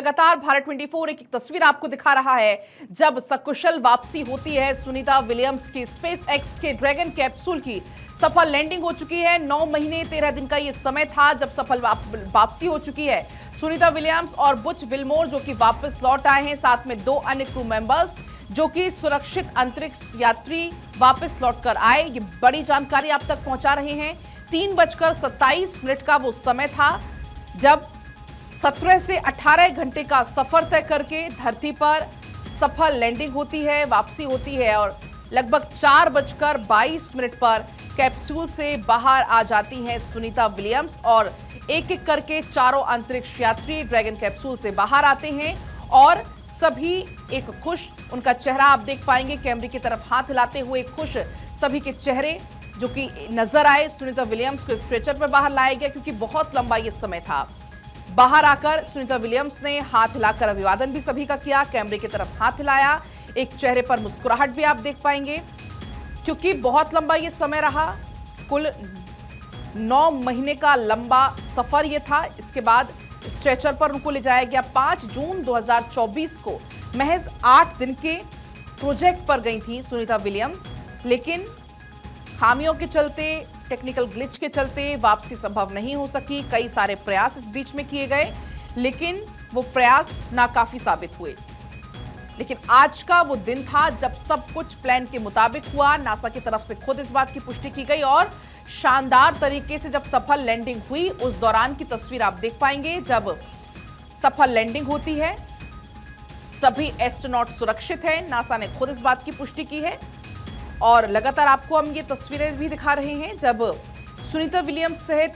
लगातार भारत 24 एक तस्वीर आपको दिखा रहा है जब सकुशल वापसी होती है सुनीता विलियम्स की। स्पेस एक्स के ड्रैगन कैप्सूल की सफल लैंडिंग हो चुकी है। 9 महीने 13 दिन का यह समय था जब सफल वापसी हो चुकी है। सुनीता विलियम्स और बुच विल्मोर जो कि वापस लौट आए हैं, साथ में 2 अन्य क्रू मेंबर्स जो कि सुरक्षित अंतरिक्ष यात्री वापस लौटकर आए। ये बड़ी जानकारी आप तक पहुंचा रहे हैं। 3:27 का वो समय था जब 17 से 18 घंटे का सफर तय करके धरती पर सफल लैंडिंग होती है, वापसी होती है और लगभग 4:22 पर कैप्सूल से बाहर आ जाती हैं सुनीता विलियम्स और एक एक करके चारों अंतरिक्ष यात्री ड्रैगन कैप्सूल से बाहर आते हैं और सभी एक खुश, उनका चेहरा आप देख पाएंगे कैमरे की तरफ हाथ हिलाते हुए खुश सभी के चेहरे जो कि नजर आए। सुनीता विलियम्स को स्ट्रेचर पर बाहर लाया गया क्योंकि बहुत लंबा ये समय था। बाहर आकर सुनीता विलियम्स ने हाथ हिलाकर अभिवादन भी सभी का किया, कैमरे की तरफ हाथ हिलाया। एक चेहरे पर मुस्कुराहट भी आप देख पाएंगे क्योंकि बहुत लंबा ये समय रहा। कुल 9 महीने का लंबा सफर ये था। इसके बाद स्ट्रेचर पर उनको ले जाया गया। 5 जून 2024 को महज 8 दिन के प्रोजेक्ट पर गई थी सुनीता विलियम्स, लेकिन खामियों के चलते, टेक्निकल ग्लिच के चलते वापसी संभव नहीं हो सकी। कई सारे प्रयास इस बीच में किए गए लेकिन वो प्रयास नाकाफी साबित हुए। लेकिन आज का वो दिन था जब सब कुछ प्लान के मुताबिक हुआ। नासा की तरफ से खुद इस बात की पुष्टि की गई और शानदार तरीके से जब सफल लैंडिंग हुई उस दौरान की तस्वीर आप देख पाएंगे। जब सफल लैंडिंग होती है, सभी एस्ट्रोनॉट सुरक्षित हैं, नासा ने खुद इस बात की पुष्टि की है और लगातार आपको हम ये तस्वीरें भी दिखा रहे हैं जब सुनीता विलियम्स सहित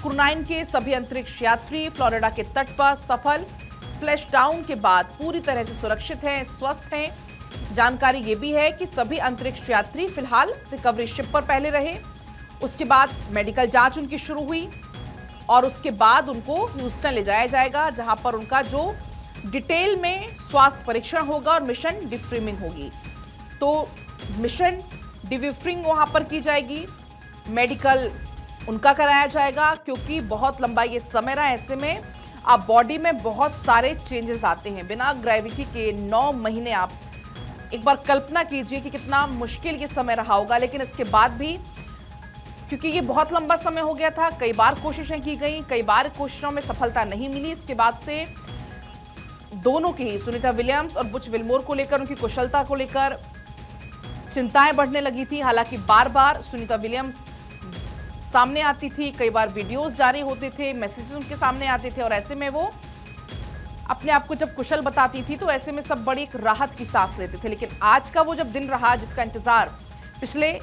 क्रू 9 के सभी अंतरिक्ष यात्री फ्लोरिडा के तट पर सफल स्प्लैश डाउन के बाद पूरी तरह से सुरक्षित हैं, स्वस्थ हैं। जानकारी ये भी है कि सभी अंतरिक्ष यात्री फिलहाल रिकवरी शिप पर पहले रहे। उसके बाद मेडिकल जांच उनकी शुरू हुई और उसके बाद उनको ह्यूस्टन ले जाया जाएगा जहां पर उनका जो डिटेल में स्वास्थ्य परीक्षण होगा और मिशन डिफ्रीमिंग होगी। तो मिशन डिफ्रीमिंग वहां पर की जाएगी, मेडिकल उनका कराया जाएगा क्योंकि बहुत लंबा ये समय रहा। ऐसे में आप बॉडी में बहुत सारे चेंजेस आते हैं। बिना ग्रेविटी के 9 महीने, आप एक बार कल्पना कीजिए कि कितना मुश्किल ये समय रहा होगा। लेकिन इसके बाद भी क्योंकि ये बहुत लंबा समय हो गया था, कई बार कोशिशें की गई, कई बार कोशिशों में सफलता नहीं मिली। इसके बाद से दोनों की ही, सुनीता विलियम्स और बुच विल्मोर को लेकर, उनकी कुशलता को लेकर चिंताएं बढ़ने लगी थी। हालांकि बार बार सुनीता विलियम्स सामने आती थी, कई बार वीडियोस जारी होते थे, मैसेजेस उनके सामने आते थे और ऐसे में वो अपने आप को जब कुशल बताती थी तो ऐसे में सब बड़ी एक राहत की सांस लेते थे। लेकिन आज का वो जब दिन रहा जिसका इंतजार पिछले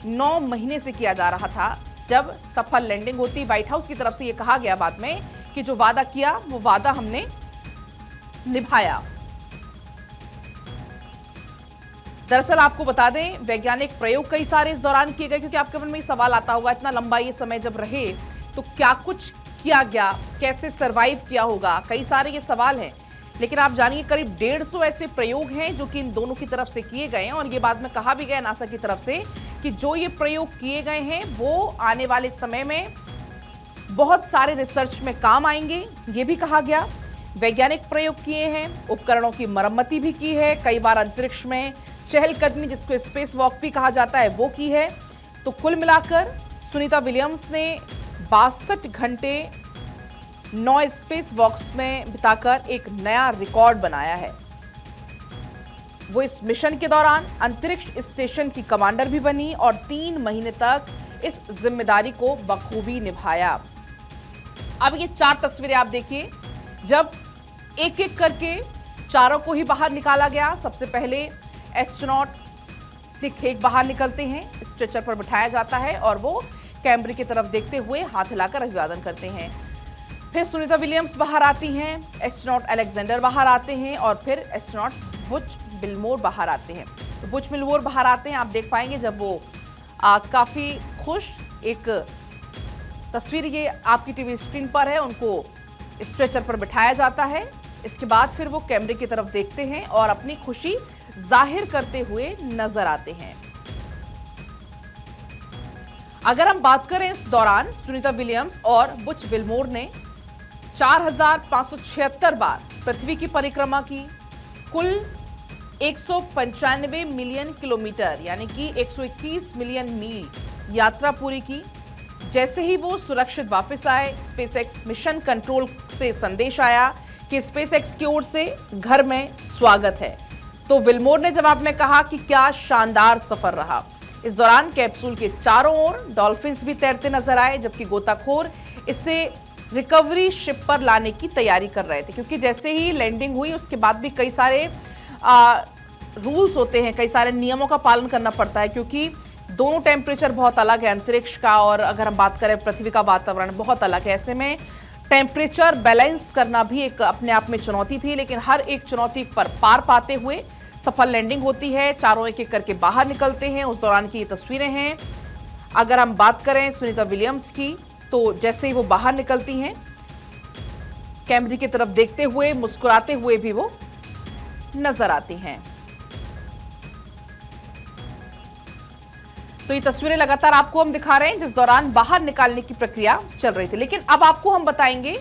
9 महीने से किया जा रहा था, जब सफल लैंडिंग होती, व्हाइट हाउस की तरफ से ये कहा गया बाद में कि जो वादा किया वो वादा हमने निभाया। दरअसल आपको बता दें, वैज्ञानिक प्रयोग कई सारे इस दौरान किए गए क्योंकि आपके मन में ये सवाल आता होगा इतना लंबा ये समय जब रहे तो क्या कुछ किया गया, कैसे सरवाइव किया होगा, कई सारे ये सवाल हैं। लेकिन आप जानिए करीब 150 ऐसे प्रयोग हैं जो कि इन दोनों की तरफ से किए गए हैं और ये बाद में कहा भी गया नासा की तरफ से कि जो ये प्रयोग किए गए हैं वो आने वाले समय में बहुत सारे रिसर्च में काम आएंगे। ये भी कहा गया वैज्ञानिक प्रयोग किए हैं, उपकरणों की मरम्मती भी की है, कई बार अंतरिक्ष में चहलकदमी जिसको स्पेस वॉक भी कहा जाता है वो की है। तो कुल मिलाकर सुनीता विलियम्स ने 62 घंटे 9 स्पेस वॉक्स में बिताकर एक नया रिकॉर्ड बनाया है। वो इस मिशन के दौरान अंतरिक्ष स्टेशन की कमांडर भी बनी और 3 महीने तक इस जिम्मेदारी को बखूबी निभाया। अब ये 4 तस्वीरें आप देखिए जब एक एक करके चारों को ही बाहर निकाला गया। सबसे पहले एस्ट्रोनॉट एक बाहर निकलते हैं, स्ट्रेचर पर बिठाया जाता है और वो कैमरे की तरफ देखते हुए हाथ हिलाकर अभिवादन करते हैं। फिर सुनीता विलियम्स बाहर आती हैं, एस्ट्रोनॉट अलेक्जेंडर बाहर आते हैं और फिर एस्ट्रोनॉट बुच विल्मोर बाहर आते हैं। तो बुच विल्मोर बाहर आते हैं, आप देख पाएंगे जब वो काफी खुश, एक तस्वीर ये आपकी टीवी स्क्रीन पर है, उनको स्ट्रेचर पर बिठाया जाता है। इसके बाद फिर वो कैमरे की तरफ देखते हैं और अपनी खुशी जाहिर करते हुए नजर आते हैं। अगर हम बात करें इस दौरान सुनीता विलियम्स और बुच विल्मोर ने 4,576 बार पृथ्वी की परिक्रमा की, कुल 195 मिलियन किलोमीटर यानी कि 121 मिलियन मील यात्रा पूरी की। जैसे ही वो सुरक्षित वापस आए, स्पेसएक्स मिशन कंट्रोल से संदेश आया कि स्पेसएक्स की ओर से घर में स्वागत है। तो विल्मोर ने जवाब में कहा कि क्या शानदार सफर रहा। इस दौरान कैप्सूल के चारों ओर डॉल्फिन्स भी तैरते नजर आए, जबकि गोताखोर इसे रिकवरी शिप पर लाने की तैयारी कर रहे थे, क्योंकि जैसे ही लैंडिंग हुई उसके बाद भी कई सारे रूल्स होते हैं, कई सारे नियमों का पालन करना पड़ता है, क्योंकि दोनों टेम्परेचर बहुत अलग है, अंतरिक्ष का और अगर हम बात करें पृथ्वी का वातावरण बहुत अलग है। ऐसे में टेम्परेचर बैलेंस करना भी एक अपने आप में चुनौती थी, लेकिन हर एक चुनौती पर पार पाते हुए सफल लैंडिंग होती है। चारों एक एक करके बाहर निकलते हैं। उस दौरान की ये तस्वीरें हैं। अगर हम बात करें सुनीता विलियम्स की, तो जैसे ही वो बाहर निकलती हैं, कैमरे की तरफ देखते हुए मुस्कुराते हुए भी वो नजर आती हैं। तो ये तस्वीरें लगातार आपको हम दिखा रहे हैं जिस दौरान बाहर निकालने की प्रक्रिया चल रही थी। लेकिन अब आपको हम बताएंगे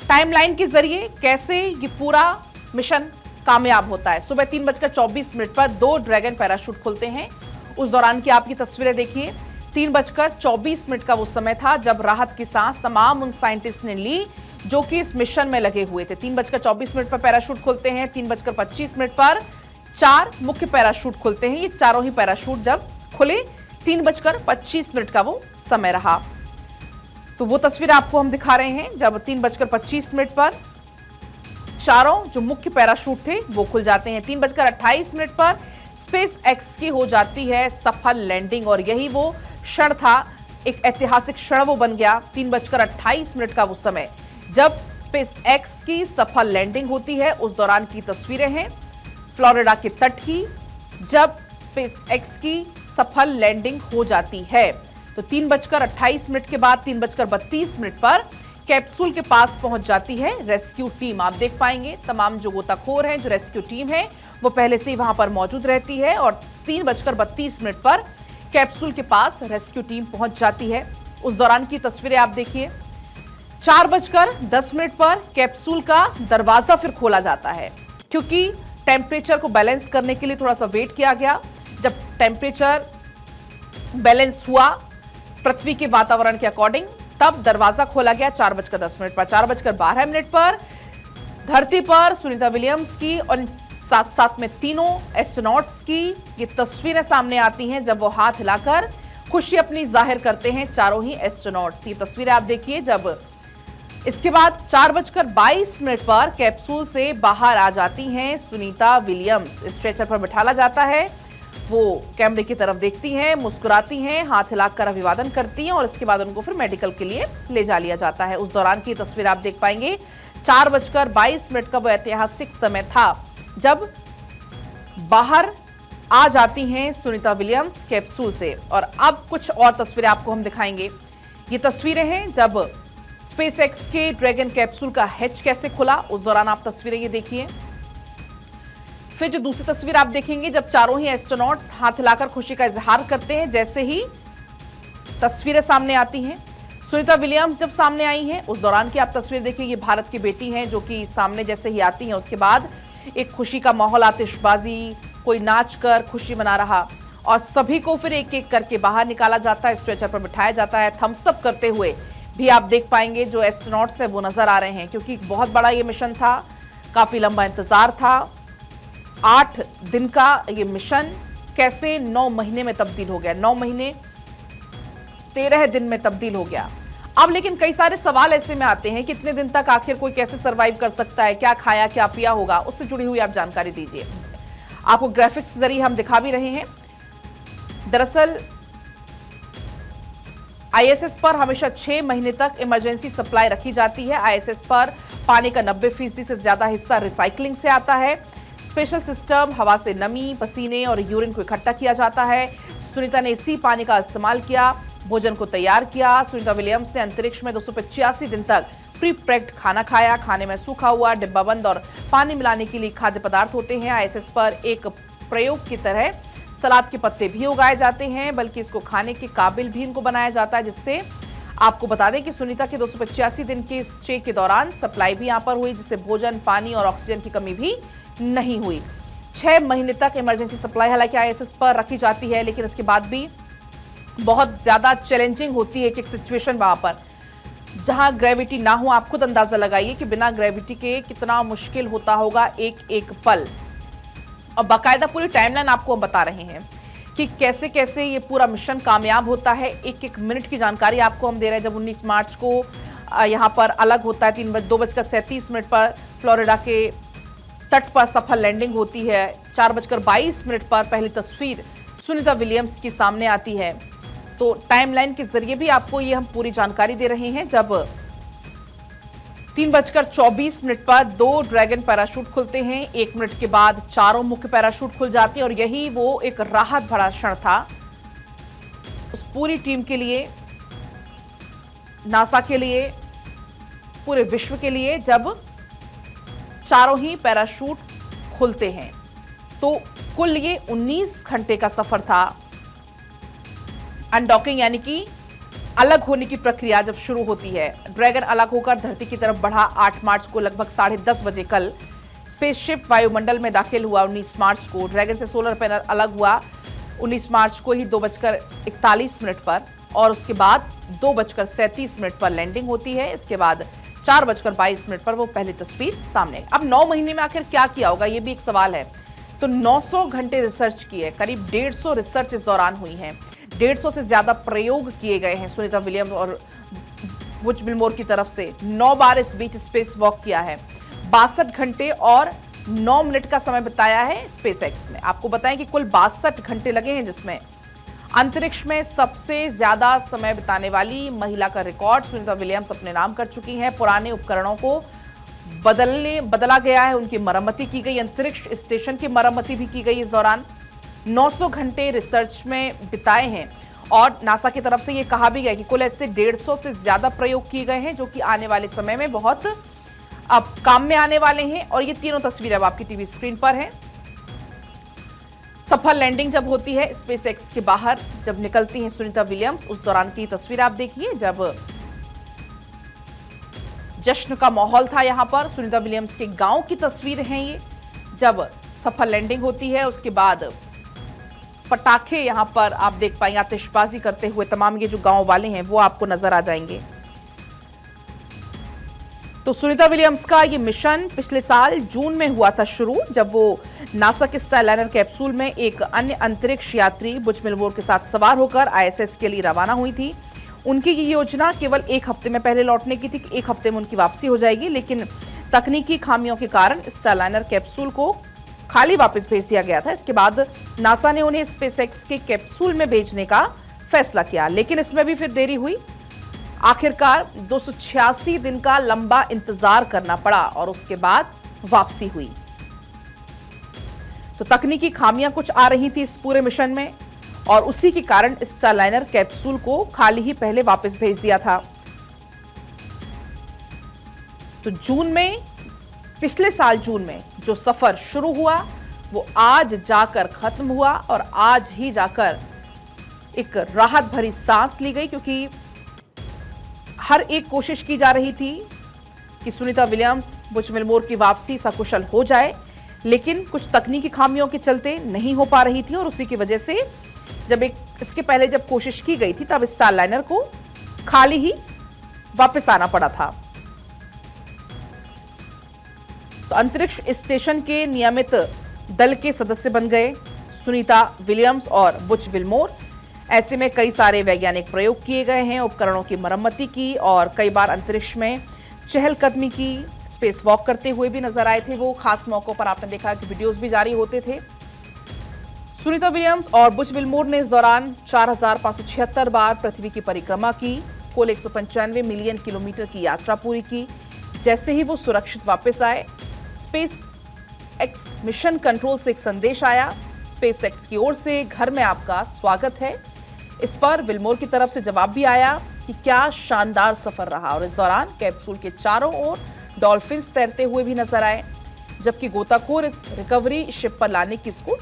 टाइमलाइन के जरिए कैसे ये पूरा मिशन कामयाब होता है। सुबह 3:24 पर 2 ड्रैगन पैराशूट खुलते हैं। उस दौरान की आपकी तस्वीरें देखिए। 3:24 का वो समय था जब राहत की सांस तमाम उन साइंटिस्ट ने ली जो कि इस मिशन में लगे हुए थे। 3:24 पर पैराशूट खुलते हैं। 3:25 पर 4 मुख्य पैराशूट खुलते हैं। ये चारों ही पैराशूट जब खुले 3:25 का वो समय रहा। तो वो तस्वीर आपको हम दिखा रहे हैं जब 3:25 पर चारों जो मुख्य पैराशूट थे वो खुल जाते हैं। 3:28 पर स्पेस एक्स की हो जाती है सफल लैंडिंग, और यही वो क्षण था, एक ऐतिहासिक क्षण वो बन गया। 3:28 का वो समय जब स्पेस एक्स की सफल लैंडिंग होती है। उस दौरान की तस्वीरें हैं फ्लोरिडा के तट की, जब स्पेस एक्स की सफल लैंडिंग हो जाती है। तो 3:28 के बाद 3:32 पर कैप्सूल के पास पहुंच जाती है रेस्क्यू टीम। आप देख पाएंगे तमाम जो गोताखोर हैं, जो रेस्क्यू टीम है, वो पहले से ही वहां पर मौजूद रहती है, और 3:32 पर कैप्सूल के पास रेस्क्यू टीम पहुंच जाती है। उस दौरान की तस्वीरें आप देखिए। 4:10 पर कैप्सूल का दरवाजा फिर खोला जाता है, क्योंकि टेम्परेचर को बैलेंस करने के लिए थोड़ा सा वेट किया गया। जब टेम्परेचर बैलेंस हुआ पृथ्वी के वातावरण के अकॉर्डिंग, तब दरवाजा खोला गया 4:10 पर। 4:12 पर धरती पर सुनीता विलियम्स की और साथ साथ में तीनों एस्ट्रोनॉट्स की ये तस्वीरें सामने आती हैं जब वो हाथ हिलाकर खुशी अपनी जाहिर करते हैं, चारों ही एस्ट्रोनॉट्स। ये तस्वीरें आप देखिए। जब इसके बाद 4:22 पर कैप्सूल से बाहर आ जाती हैं सुनीता विलियम्स। स्ट्रेचर पर बिठाला जाता है, वो कैमरे की तरफ देखती हैं, मुस्कुराती हैं, हाथ हिलाकर अभिवादन करती हैं, और इसके बाद उनको फिर मेडिकल के लिए ले जा लिया जाता है। उस दौरान की तस्वीर आप देख पाएंगे। 4:22 का वो ऐतिहासिक समय था जब बाहर आ जाती हैं सुनीता विलियम्स कैप्सूल से। और अब कुछ और तस्वीरें आपको हम दिखाएंगे। ये तस्वीरें हैं जब स्पेसएक्स के ड्रैगन कैप्सूल का हैच कैसे खुला। उस दौरान आप तस्वीरें ये देखिए। फिर जो दूसरी तस्वीर आप देखेंगे जब चारों ही एस्ट्रोनॉट्स हाथ हिलाकर खुशी का इजहार करते हैं। जैसे ही तस्वीरें सामने आती हैं, सुनीता विलियम्स जब सामने आई हैं, उस दौरान की आप तस्वीर देखिए। ये भारत की बेटी हैं जो कि सामने जैसे ही आती हैं, उसके बाद एक खुशी का माहौल, आतिशबाजी, कोई नाच कर खुशी मना रहा, और सभी को फिर एक एक करके बाहर निकाला जाता है, स्ट्रेचर पर बिठाया जाता है। थम्स अप करते हुए भी आप देख पाएंगे जो एस्ट्रोनॉट्स है वो नजर आ रहे हैं, क्योंकि बहुत बड़ा ये मिशन था, काफी लंबा इंतजार था। 8 दिन का ये मिशन कैसे 9 महीने में तब्दील हो गया, 9 महीने 13 दिन में तब्दील हो गया। अब लेकिन कई सारे सवाल ऐसे में आते हैं कि इतने दिन तक आखिर कोई कैसे सरवाइव कर सकता है, क्या खाया क्या पिया होगा, उससे जुड़ी हुई आप जानकारी दीजिए। आपको ग्राफिक्स के जरिए हम दिखा भी रहे हैं। दरअसल आईएसएस पर हमेशा 6 महीने तक इमरजेंसी सप्लाई रखी जाती है। आईएसएस पर पानी का 90% से ज्यादा हिस्सा रिसाइकलिंग से आता है। स्पेशल सिस्टम, हवा से नमी, पसीने और यूरिन को इकट्ठा किया जाता है। सुनीता ने इसी पानी का इस्तेमाल किया, भोजन को तैयार किया। सुनीता विलियम्स ने अंतरिक्ष में 285 दिन तक प्री पैक्ड खाना खाया। खाने में सूखा हुआ, डिब्बाबंद और पानी मिलाने के लिए खाद्य पदार्थ होते हैं। आईएसएस पर एक प्रयोग की तरह सलाद के पत्ते भी उगाए जाते हैं, बल्कि इसको खाने के काबिल भी इनको बनाया जाता है, जिससे आपको बता दें कि सुनीता के 285 दिन के स्टे के दौरान सप्लाई भी यहां पर हुई, जिससे भोजन, पानी और ऑक्सीजन की कमी भी नहीं हुई। 6 महीने तक इमरजेंसी सप्लाई हालांकि आईएसएस पर रखी जाती है, लेकिन इसके बाद भी बहुत ज्यादा चैलेंजिंग होती है एक सिचुएशन वहां पर जहां ग्रेविटी ना हो। आप खुद अंदाजा लगाइए कि बिना ग्रेविटी के कितना मुश्किल होता होगा एक एक पल। और बाकायदा पूरी टाइमलाइन आपको हम बता रहे हैं कि कैसे कैसे ये पूरा मिशन कामयाब होता है। एक एक मिनट की जानकारी आपको हम दे रहे हैं। जब 19 मार्च को यहाँ पर अलग होता है 2:37 पर फ्लोरिडा के तट पर सफल लैंडिंग होती है। 4:22 पर पहली तस्वीर सुनीता विलियम्स की सामने आती है। तो टाइमलाइन के जरिए भी आपको ये हम पूरी जानकारी दे रहे हैं। जब 3:24 पर 2 ड्रैगन पैराशूट खुलते हैं, 1 मिनट के बाद चारों मुख्य पैराशूट खुल जाते हैं और यही वो एक राहत भरा क्षण था उस पूरी टीम के लिए, नासा के लिए, पूरे विश्व के लिए, जब चारों ही पैराशूट खुलते हैं। तो कुल ये 19 घंटे का सफर था। अनडॉकिंग यानी कि अलग होने की प्रक्रिया जब शुरू होती है, ड्रैगन अलग होकर धरती की तरफ बढ़ा 8 मार्च को लगभग 10:30 बजे। कल स्पेसशिप वायुमंडल में दाखिल हुआ 19 मार्च को। ड्रैगन से सोलर पैनल अलग हुआ 19 मार्च को ही 2:41 पर और उसके बाद 2:37 पर लैंडिंग होती है। इसके बाद 4:22 पर वो पहली तस्वीर सामने। अब 9 महीने में आखिर क्या किया होगा, ये भी एक सवाल है। तो 900 घंटे रिसर्च की है, करीब 150 रिसर्च इस दौरान हुई हैं, 150 से ज्यादा प्रयोग किए गए हैं सुनीता विलियम्स और बुच विल्मोर की तरफ से। 9 बार इस बीच स्पेस वॉक किया है, 62 घंटे और 9 मिनट का समय बिताया है स्पेस एक्स में। आपको बताएं कि कुल 62 घंटे लगे हैं, जिसमें अंतरिक्ष में सबसे ज्यादा समय बिताने वाली महिला का रिकॉर्ड सुनीता विलियम्स अपने नाम कर चुकी हैं। पुराने उपकरणों को बदला गया है, उनकी मरम्मति की गई, अंतरिक्ष स्टेशन की मरम्मति भी की गई। इस दौरान 900 घंटे रिसर्च में बिताए हैं और नासा की तरफ से यह कहा भी गया कि कुल ऐसे 150 से ज्यादा प्रयोग किए गए हैं जो कि आने वाले समय में बहुत अब काम में आने वाले हैं। और ये तीनों तस्वीरें अब आपकी टीवी स्क्रीन पर हैं। सफल लैंडिंग जब होती है स्पेस एक्स के बाहर, जब निकलती हैं सुनीता विलियम्स, उस दौरान की तस्वीर आप देखिए जब जश्न का माहौल था यहां पर। सुनीता विलियम्स के गांव की तस्वीर हैं ये, जब सफल लैंडिंग होती है। उसके बाद पटाखे यहां पर आप देख पाएंगे, आतिशबाजी करते हुए तमाम ये जो गांव वाले हैं वो आपको नजर आ जाएंगे। तो सुनीता विलियम्स का ये मिशन पिछले साल जून में हुआ था शुरू, जब वो नासा के स्टारलाइनर कैप्सूल में एक अन्य अंतरिक्ष यात्री बुच विल्मोर के साथ सवार होकर आईएसएस के लिए रवाना हुई थी। उनकी ये योजना केवल 1 हफ्ते में पहले लौटने की थी कि 1 हफ्ते में उनकी वापसी हो जाएगी, लेकिन तकनीकी खामियों के कारण स्टारलाइनर कैप्सूल को खाली वापस भेज दिया गया था। इसके बाद नासा ने उन्हें स्पेसएक्स के कैप्सूल में भेजने का फैसला किया, लेकिन इसमें भी फिर देरी हुई। आखिरकार 286 दिन का लंबा इंतजार करना पड़ा और उसके बाद वापसी हुई। तो तकनीकी खामियां कुछ आ रही थी इस पूरे मिशन में और उसी के कारण स्टारलाइनर कैप्सूल को खाली ही पहले वापस भेज दिया था। तो जून में, पिछले साल जून में जो सफर शुरू हुआ वो आज जाकर खत्म हुआ और आज ही जाकर एक राहत भरी सांस ली गई, क्योंकि हर एक कोशिश की जा रही थी कि सुनीता विलियम्स बुच विल्मोर की वापसी सकुशल हो जाए, लेकिन कुछ तकनीकी खामियों के चलते नहीं हो पा रही थी। और उसी की वजह से जब इसके पहले जब कोशिश की गई थी तब स्टारलाइनर को खाली ही वापस आना पड़ा था। तो अंतरिक्ष स्टेशन के नियमित दल के सदस्य बन गए सुनीता विलियम्स और बुच विल्मोर। ऐसे में कई सारे वैज्ञानिक प्रयोग किए गए हैं, उपकरणों की मरम्मति की और कई बार अंतरिक्ष में चहलकदमी की, स्पेस वॉक करते हुए भी नजर आए थे वो। खास मौकों पर आपने देखा कि वीडियोस भी जारी होते थे। सुनीता विलियम्स और बुच विल्मोर ने इस दौरान 4576 बार पृथ्वी की परिक्रमा की, कुल 195 मिलियन किलोमीटर की यात्रा पूरी की। जैसे ही वो सुरक्षित वापस आए, स्पेस एक्स मिशन कंट्रोल से एक संदेश आया, स्पेस एक्स की ओर से घर में आपका स्वागत है। इस पर विल्मोर की तरफ से जवाब भी आया कि क्या शानदार सफर रहा। और इस दौरान कैप्सूल के चारों ओर डॉल्फिन्स तैरते हुए भी नजर आए, जबकि गोताखोर इस रिकवरी शिप पर लाने की इसको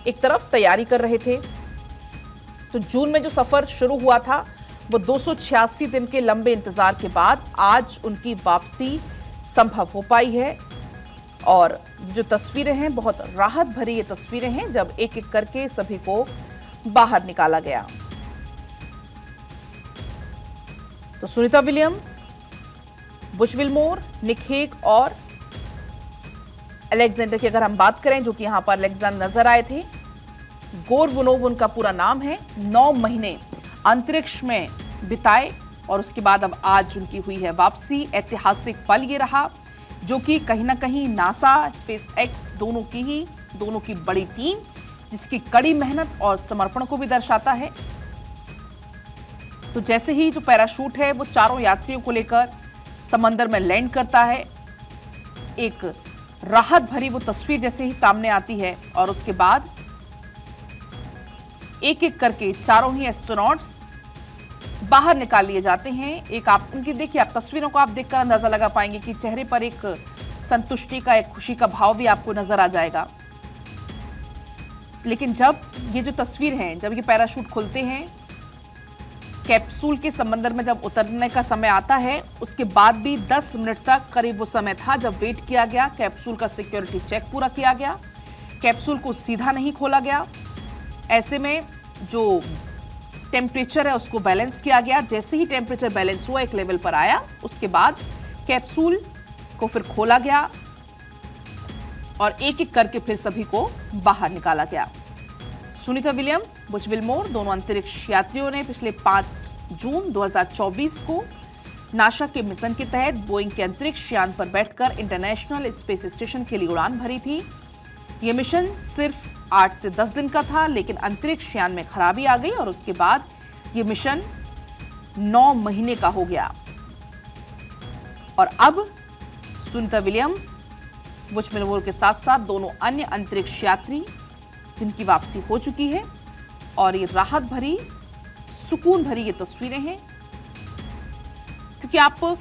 एक तरफ तैयारी कर रहे थे। तो जून में जो सफर शुरू हुआ था वो 286 दिन के लंबे इंतजार के बाद आज उनकी वापसी संभव हो पाई है। और जो तस्वीरें हैं, बहुत राहत भरी ये तस्वीरें हैं जब एक एक करके सभी को बाहर निकाला गया। तो Sunita Williams, Butch Wilmore, Nick Hague और अलेक्जेंडर की अगर हम बात करें, जो कि यहां पर अलेक्जेंडर नजर आए थे, गोरवुनोव उनका पूरा नाम है, 9 महीने अंतरिक्ष में बिताए और उसके बाद अब आज उनकी हुई है वापसी। ऐतिहासिक पल ये रहा जो कि कहीं ना कहीं नासा, स्पेस एक्स दोनों की बड़ी टीम, जिसकी कड़ी मेहनत और समर्पण को भी दर्शाता है। तो जैसे ही जो पैराशूट है वो चारों यात्रियों को लेकर समंदर में लैंड करता है, एक राहत भरी वो तस्वीर जैसे ही सामने आती है और उसके बाद एक एक करके चारों ही एस्ट्रोनॉट्स बाहर निकाल लिए जाते हैं। एक आप उनकी देखिए, आप तस्वीरों को आप देखकर अंदाजा लगा पाएंगे कि चेहरे पर एक संतुष्टि का, एक खुशी का भाव भी आपको नजर आ जाएगा। लेकिन जब ये जो तस्वीर है, जब ये पैराशूट खुलते हैं, कैप्सूल के समंदर में जब उतरने का समय आता है, उसके बाद भी 10 मिनट तक करीब वो समय था जब वेट किया गया। कैप्सूल का सिक्योरिटी चेक पूरा किया गया, कैप्सूल को सीधा नहीं खोला गया। ऐसे में जो टेम्परेचर है उसको बैलेंस किया गया। जैसे ही टेम्परेचर बैलेंस हुआ, एक लेवल पर आया, उसके बाद कैप्सूल को फिर खोला गया और एक एक करके फिर सभी को बाहर निकाला गया। सुनीता विलियम्स, बुच विलमोर दोनों अंतरिक्ष यात्रियों ने पिछले 5 जून 2024 को नासा के मिशन के तहत बोइंग के अंतरिक्ष यान पर बैठकर इंटरनेशनल स्पेस स्टेशन के लिए उड़ान भरी थी। यह मिशन सिर्फ 8 से 10 दिन का था, लेकिन अंतरिक्ष यान में खराबी आ गई और उसके बाद यह मिशन 9 महीने का हो गया। और अब सुनीता विलियम्स, बुच विलमोर के साथ साथ दोनों अन्य अंतरिक्ष यात्री जिनकी वापसी हो चुकी है और ये राहत भरी, सुकून भरी ये तस्वीरें हैं, क्योंकि आप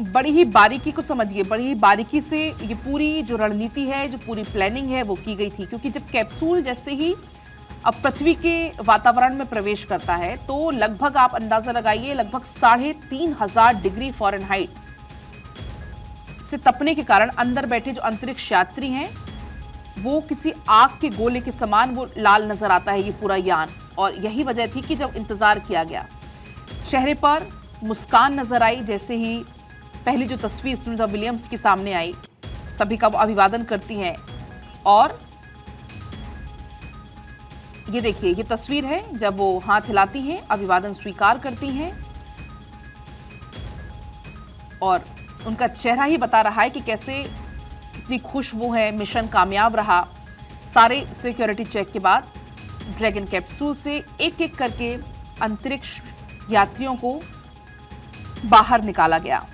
बड़ी ही बारीकी को समझिए, बड़ी ही बारीकी से ये पूरी जो रणनीति है, जो पूरी प्लानिंग है वो की गई थी। क्योंकि जब कैप्सूल जैसे ही अब पृथ्वी के वातावरण में प्रवेश करता है तो लगभग आप अंदाजा लगाइए, लगभग 3500 डिग्री फ़ारेनहाइट से तपने के कारण अंदर बैठे जो अंतरिक्ष यात्री हैं वो किसी आग के गोले के समान वो लाल नजर आता है ये पूरा यान। और यही वजह थी कि जब इंतजार किया गया, चेहरे पर मुस्कान नजर आई। जैसे ही पहली जो तस्वीर सुनीता विलियम्स के सामने आई, सभी का वो अभिवादन करती हैं और ये देखिए, ये तस्वीर है जब वो हाथ हिलाती हैं, अभिवादन स्वीकार करती हैं और उनका चेहरा ही बता रहा है कि कैसे कितनी खुश वो है। मिशन कामयाब रहा। सारे सिक्योरिटी चेक के बाद ड्रैगन कैप्सूल से एक एक करके अंतरिक्ष यात्रियों को बाहर निकाला गया।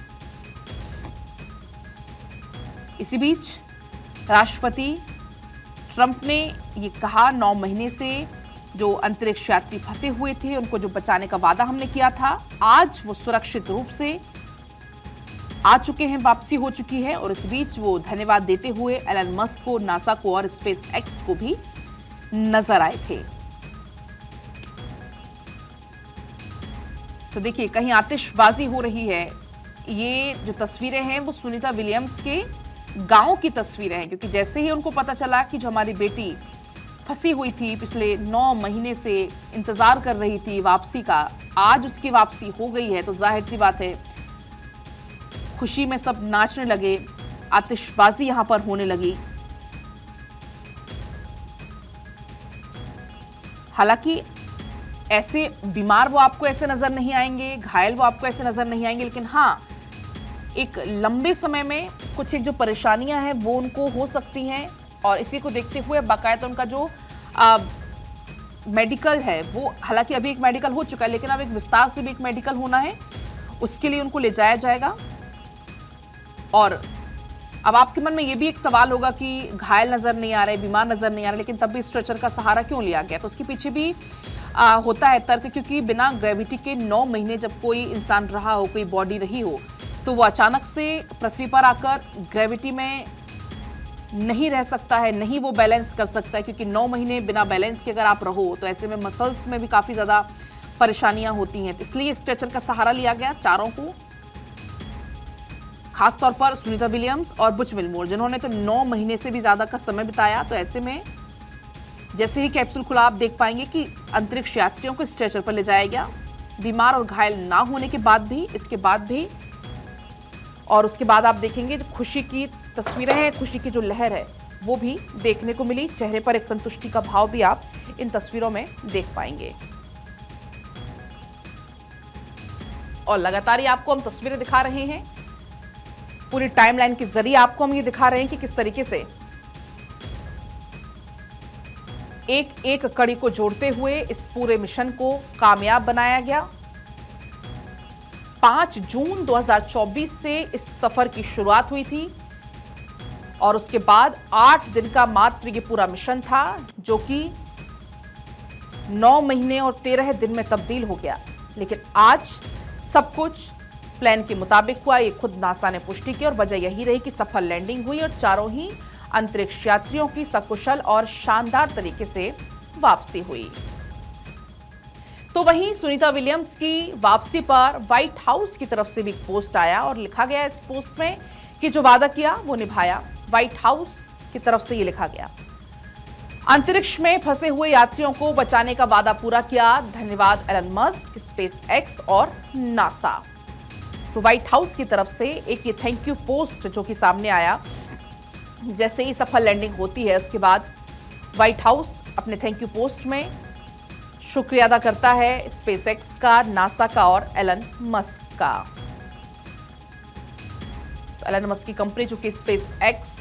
इसी बीच राष्ट्रपति ट्रंप ने ये कहा, 9 महीने से जो अंतरिक्ष यात्री फंसे हुए थे उनको जो बचाने का वादा हमने किया था, आज वो सुरक्षित रूप से आ चुके हैं, वापसी हो चुकी है। और इस बीच वो धन्यवाद देते हुए एलन मस्क को, नासा को और स्पेस एक्स को भी नजर आए थे। तो देखिए, कहीं आतिशबाजी हो रही है। ये जो तस्वीरें हैं वो सुनीता विलियम्स के गांव की तस्वीरें हैं, क्योंकि जैसे ही उनको पता चला कि जो हमारी बेटी फंसी हुई थी, पिछले 9 महीने से इंतजार कर रही थी वापसी का, आज उसकी वापसी हो गई है, तो जाहिर सी बात है खुशी में सब नाचने लगे, आतिशबाजी यहां पर होने लगी। हालांकि ऐसे बीमार वो आपको ऐसे नजर नहीं आएंगे, घायल वो आपको ऐसे नजर नहीं आएंगे, लेकिन हाँ, एक लंबे समय में कुछ एक जो परेशानियां हैं वो उनको हो सकती हैं। और इसी को देखते हुए बाकायदा उनका जो मेडिकल है वो, हालांकि अभी एक मेडिकल हो चुका है, लेकिन अब एक विस्तार से भी एक मेडिकल होना है, उसके लिए उनको ले जाया जाएगा। और अब आपके मन में ये भी एक सवाल होगा कि घायल नजर नहीं आ रहे, बीमार नजर नहीं आ रहे, लेकिन तब भी स्ट्रेचर का सहारा क्यों लिया गया? तो उसके पीछे भी होता है तर्क, क्योंकि बिना ग्रेविटी के 9 महीने जब कोई इंसान रहा हो, कोई बॉडी रही हो, तो वो अचानक से पृथ्वी पर आकर ग्रेविटी में नहीं रह सकता है, नहीं वो बैलेंस कर सकता है, क्योंकि 9 महीने बिना बैलेंस के अगर आप रहो तो ऐसे में मसल्स में भी काफ़ी ज़्यादा परेशानियां होती हैं, इसलिए स्ट्रेचर का सहारा लिया गया चारों को, खासतौर पर सुनीता विलियम्स और बुच विलमोर, जिन्होंने तो 9 महीने से भी ज्यादा का समय बिताया। तो ऐसे में जैसे ही कैप्सूल खुला, आप देख पाएंगे कि अंतरिक्ष यात्रियों को स्ट्रेचर पर ले जाया गया, बीमार और घायल ना होने के बाद भी, इसके बाद भी। और उसके बाद आप देखेंगे जो खुशी की तस्वीरें हैं, खुशी की जो लहर है वो भी देखने को मिली। चेहरे पर एक संतुष्टि का भाव भी आप इन तस्वीरों में देख पाएंगे। और लगातार ही आपको हम तस्वीरें दिखा रहे हैं, पूरी टाइमलाइन के जरिए आपको हम ये दिखा रहे हैं कि किस तरीके से एक एक कड़ी को जोड़ते हुए इस पूरे मिशन को कामयाब बनाया गया। 5 जून 2024 से इस सफर की शुरुआत हुई थी और उसके बाद 8 दिन का मात्र ये पूरा मिशन था, जो कि 9 महीने और 13 दिन में तब्दील हो गया। लेकिन आज सब कुछ प्लान के मुताबिक हुआ, ये खुद नासा ने पुष्टि की और वजह यही रही कि सफल लैंडिंग हुई और चारों ही अंतरिक्ष यात्रियों की सकुशल और शानदार तरीके से वापसी हुई। तो वहीं सुनीता विलियम्स की वापसी पर व्हाइट हाउस की तरफ से भी एक पोस्ट आया और लिखा गया इस पोस्ट में कि जो वादा किया वो निभाया। व्हाइट हाउस की तरफ से ये लिखा गया, अंतरिक्ष में फंसे हुए यात्रियों को बचाने का वादा पूरा किया, धन्यवाद एलन मस्क, स्पेस एक्स और नासा। तो व्हाइट हाउस की तरफ से एक ये थैंक यू पोस्ट जो कि सामने आया, जैसे ही सफल लैंडिंग होती है उसके बाद व्हाइट हाउस अपने थैंक यू पोस्ट में शुक्रिया अदा करता है स्पेस एक्स का, नासा का और एलन मस्क का। तो एलन मस्क की कंपनी जो कि स्पेस एक्स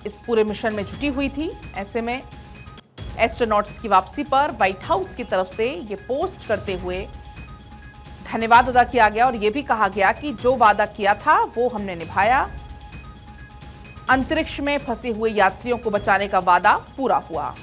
इस पूरे मिशन में जुटी हुई थी। ऐसे में एस्ट्रोनॉट्स की वापसी पर व्हाइट हाउस की तरफ से ये पोस्ट करते हुए धन्यवाद अदा किया गया और यह भी कहा गया कि जो वादा किया था वो हमने निभाया, अंतरिक्ष में फंसे हुए यात्रियों को बचाने का वादा पूरा हुआ।